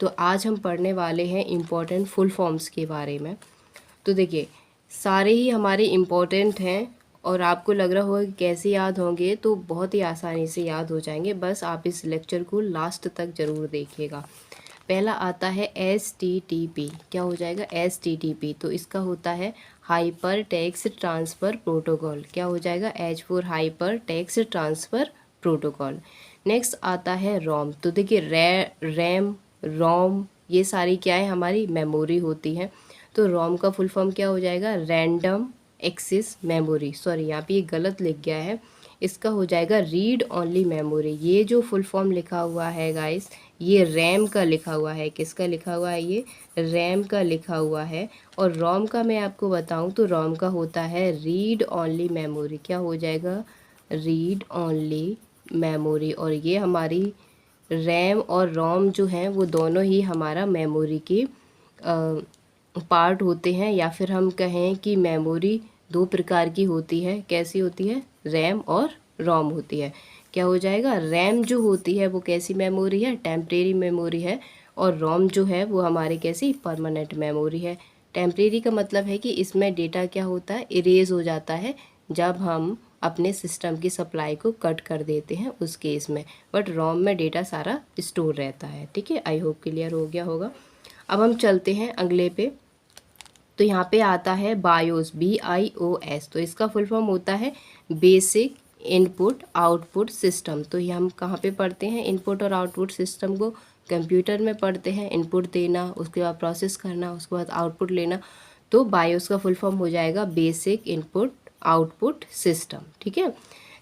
तो आज हम पढ़ने वाले हैं इम्पोर्टेंट फुल फॉर्म्स के बारे में। तो देखिए, सारे ही हमारे इम्पोर्टेंट हैं और आपको लग रहा होगा कि कैसे याद होंगे, तो बहुत ही आसानी से याद हो जाएंगे। बस आप इस लेक्चर को लास्ट तक ज़रूर देखिएगा। पहला आता है HTTP। क्या हो जाएगा? HTTP। तो इसका होता है हाइपर टेक्स्ट ट्रांसफ़र प्रोटोकॉल। क्या हो जाएगा? H for hyper text transfer protocol. Next आता है रोम। तो देखिए, रैम, रोम, ये सारी क्या है? हमारी मेमोरी होती है। तो रोम का फुल फॉर्म क्या हो जाएगा? Random access memory. सॉरी, यहाँ पे ये गलत लिख गया है, इसका हो जाएगा रीड ओनली मेमोरी। ये जो फुल फॉर्म लिखा हुआ है गाइस, ये रैम का लिखा हुआ है। किसका लिखा हुआ है? ये रैम का लिखा हुआ है। और रोम का मैं आपको बताऊं तो रोम का होता है रीड ओनली मेमोरी। क्या हो जाएगा? Read only memory. और ये हमारी रैम और रोम जो हैं वो दोनों ही हमारा मेमोरी के पार्ट होते हैं, या फिर हम कहें कि मेमोरी दो प्रकार की होती है। कैसी होती है? रैम और रोम होती है। क्या हो जाएगा? रैम जो होती है वो कैसी मेमोरी है? टेम्परेरी मेमोरी है। और रोम जो है वो हमारी कैसी? परमानेंट मेमोरी है। टेम्परेरी का मतलब है कि इसमें डेटा क्या होता है? इरेज हो जाता है जब हम अपने सिस्टम की सप्लाई को कट कर देते हैं उस केस में। बट रोम में डेटा सारा स्टोर रहता है। ठीक है, आई होप क्लियर हो गया होगा। अब हम चलते हैं अगले पे। तो यहाँ पे आता है बायोस, BIOS। तो इसका फुल फॉर्म होता है बेसिक इनपुट आउटपुट सिस्टम। तो ये हम कहाँ पे पढ़ते हैं? इनपुट और आउटपुट सिस्टम को कंप्यूटर में पढ़ते हैं। इनपुट देना, उसके बाद प्रोसेस करना, उसके बाद आउटपुट लेना। तो बायोस का फुल फॉर्म हो जाएगा बेसिक इनपुट आउटपुट सिस्टम। ठीक है।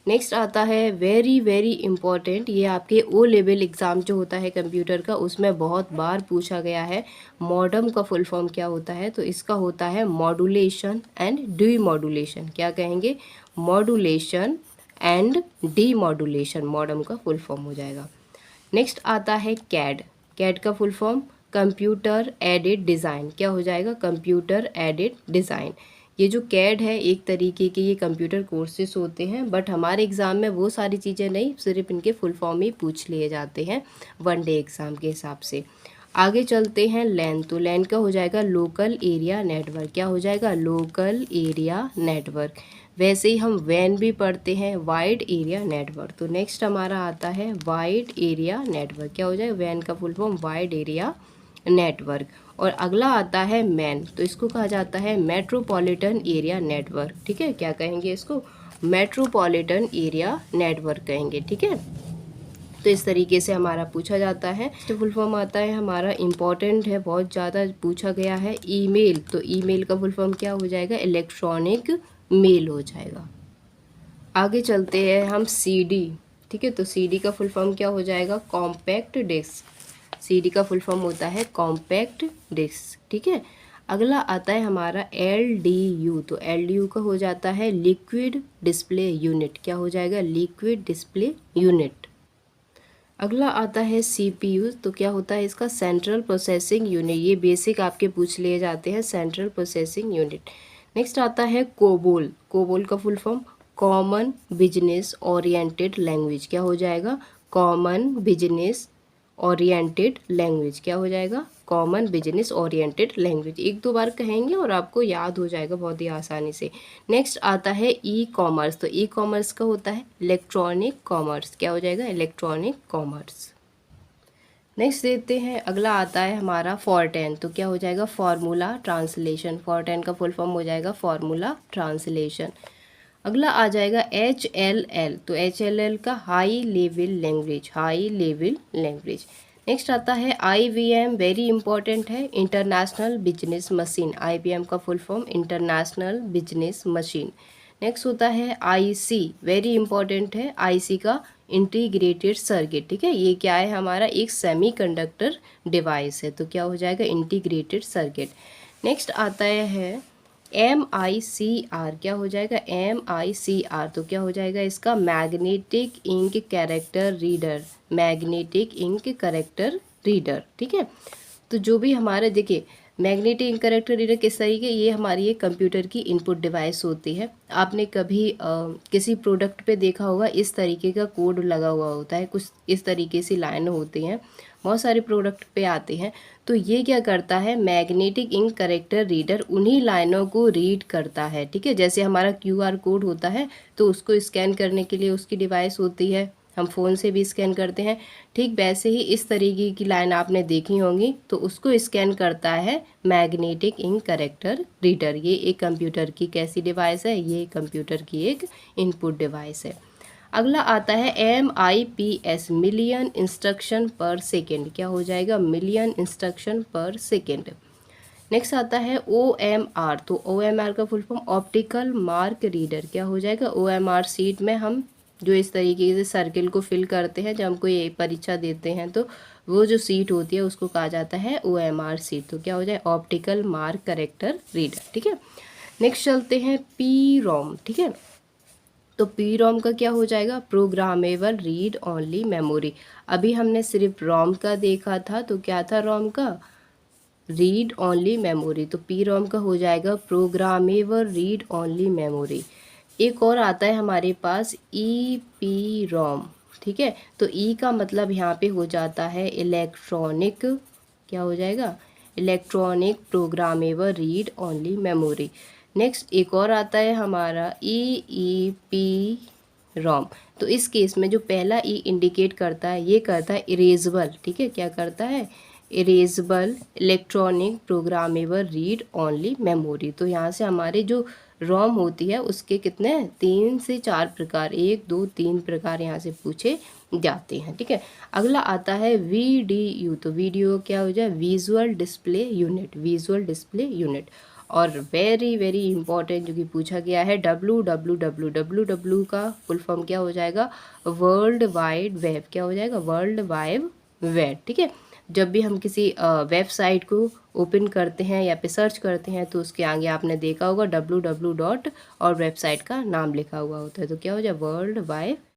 नेक्स्ट आता है वेरी वेरी इंपॉर्टेंट, ये आपके ओ लेवल एग्ज़ाम जो होता है कंप्यूटर का, उसमें बहुत बार पूछा गया है। मॉडम का फुल फॉर्म क्या होता है? तो इसका होता है मॉड्यूलेशन एंड डीमॉड्यूलेशन। क्या कहेंगे? मॉड्यूलेशन एंड डीमॉड्यूलेशन मॉडम का फुल फॉर्म हो जाएगा। नेक्स्ट आता है कैड। कैड का full form computer aided design. क्या हो जाएगा? Computer aided design. ये जो कैड है एक तरीके के ये कंप्यूटर कोर्सेस होते हैं, बट हमारे एग्ज़ाम में वो सारी चीज़ें नहीं, सिर्फ इनके फुल फॉर्म ही पूछ लिए जाते हैं वन डे एग्ज़ाम के हिसाब से। आगे चलते हैं लैन। तो लैन का हो जाएगा लोकल एरिया नेटवर्क। क्या हो जाएगा? Local area network. वैसे ही हम वैन भी पढ़ते हैं, वाइड एरिया नेटवर्क। तो नेक्स्ट हमारा आता है वाइड एरिया नेटवर्क। क्या हो जाएगा? वैन का full form wide area network. और अगला आता है मैन। तो इसको कहा जाता है मेट्रोपॉलिटन एरिया नेटवर्क। ठीक है, क्या कहेंगे इसको? मेट्रोपॉलिटन एरिया नेटवर्क कहेंगे। ठीक है, तो इस तरीके से हमारा पूछा जाता है। फुल फॉर्म आता है हमारा, इम्पॉर्टेंट है, बहुत ज़्यादा पूछा गया है, ईमेल। तो ईमेल का फुल फॉर्म क्या हो जाएगा? इलेक्ट्रॉनिक मेल हो जाएगा। आगे चलते हैं हम CD। ठीक है, तो CD का फुल फॉर्म क्या हो जाएगा? Compact disc. CD का फुल फॉर्म होता है कॉम्पैक्ट डिस्क। ठीक है, अगला आता है हमारा LDU। तो LDU का हो जाता है लिक्विड डिस्प्ले यूनिट। क्या हो जाएगा? Liquid display unit. अगला आता है CPU। तो क्या होता है इसका? Central processing unit. ये बेसिक आपके पूछ लिए जाते हैं, सेंट्रल प्रोसेसिंग यूनिट। नेक्स्ट आता है कोबोल। कोबोल का full form common business oriented language. क्या हो जाएगा? Common business oriented language. क्या हो जाएगा? Common business oriented language. एक दो बार कहेंगे और आपको याद हो जाएगा बहुत ही आसानी से। नेक्स्ट आता है E-कॉमर्स। तो E-कॉमर्स का होता है इलेक्ट्रॉनिक कॉमर्स। क्या हो जाएगा? Electronic commerce. नेक्स्ट देते हैं, अगला आता है हमारा फॉरटेन। तो क्या हो जाएगा? Formula translation. फॉरटेन का फुल फॉर्म हो जाएगा फार्मूला ट्रांसलेशन। अगला आ जाएगा HLL। तो HLL का high level language, high level language. Next आता है IBM, वेरी इंपॉर्टेंट है, इंटरनेशनल बिजनेस मशीन। IBM का full form international business machine. Next होता है IC, वेरी इंपॉर्टेंट है, IC का इंटीग्रेटेड सर्किट। ठीक है, ये क्या है? हमारा एक सेमीकंडक्टर डिवाइस है। तो क्या हो जाएगा? Integrated circuit. नेक्स्ट आता है MICR। क्या हो जाएगा? MICR। तो क्या हो जाएगा इसका? Magnetic ink character reader. Magnetic ink character reader. ठीक है, तो जो भी हमारे देखिए मैग्नेटिक इंक कैरेक्टर रीडर किस तरीके, ये हमारी एक कंप्यूटर की इनपुट डिवाइस होती है। आपने कभी किसी प्रोडक्ट पे देखा होगा, इस तरीके का कोड लगा हुआ होता है, कुछ इस तरीके से लाइन होती हैं, बहुत सारे प्रोडक्ट पे आते हैं। तो ये क्या करता है, मैग्नेटिक इंक करेक्टर रीडर उन्हीं लाइनों को रीड करता है, ठीक है। जैसे हमारा QR कोड होता है तो उसको स्कैन करने के लिए उसकी डिवाइस होती है, हम फ़ोन से भी स्कैन करते हैं। ठीक वैसे ही इस तरीके की लाइन आपने देखी होंगी, तो उसको स्कैन करता है मैग्नेटिक इंक करेक्टर रीडर। ये एक कंप्यूटर की कैसी डिवाइस है, ये कंप्यूटर की एक इनपुट डिवाइस है। अगला आता है MIPS, मिलियन इंस्ट्रक्शन पर सेकेंड। क्या हो जाएगा, मिलियन इंस्ट्रक्शन पर सेकेंड। नेक्स्ट आता है OMR, तो OMR का full form optical mark reader. क्या हो जाएगा, OMR सीट में हम जो इस तरीके से सर्किल को फिल करते हैं, जब हम कोई परीक्षा देते हैं तो वो जो सीट होती है उसको कहा जाता है OMR सीट। तो क्या हो जाए, ऑप्टिकल मार्क करेक्टर रीडर, ठीक है। नेक्स्ट चलते हैं PROM, ठीक है। तो PROM का क्या हो जाएगा, प्रोग्रामेबल रीड ओनली मेमोरी। अभी हमने सिर्फ रोम का देखा था, तो क्या था रोम का, रीड ओनली मेमोरी। तो PROM का हो जाएगा प्रोग्रामेबल रीड ओनली मेमोरी। एक और आता है हमारे पास EPROM, ठीक है। तो ई का मतलब यहाँ पे हो जाता है इलेक्ट्रॉनिक, क्या हो जाएगा, electronic programmable read only memory. Next एक और आता है हमारा EEPROM। तो इस केस में जो पहला ई इंडिकेट करता है, ये करता है इरेजेबल, ठीक है। क्या करता है, erasable electronic programmable read only memory. तो यहाँ से हमारे जो रोम होती है उसके कितने 3 से 4 प्रकार, 1 2 3 प्रकार यहाँ से पूछे जाते हैं, ठीक है। अगला आता है VDU। तो वीडियो क्या हो जाए, visual display unit, visual display unit. और वेरी वेरी इंपॉर्टेंट जो कि पूछा गया है, WWW का फुल फॉर्म क्या हो जाएगा, वर्ल्ड वाइड वेब। क्या हो जाएगा, वर्ल्ड वाइड वेब, ठीक है। जब भी हम किसी वेबसाइट को ओपन करते हैं या पे सर्च करते हैं तो उसके आगे आपने देखा होगा WWW डॉट और वेबसाइट का नाम लिखा हुआ होता है। तो क्या हो जाए, वर्ल्ड वाइड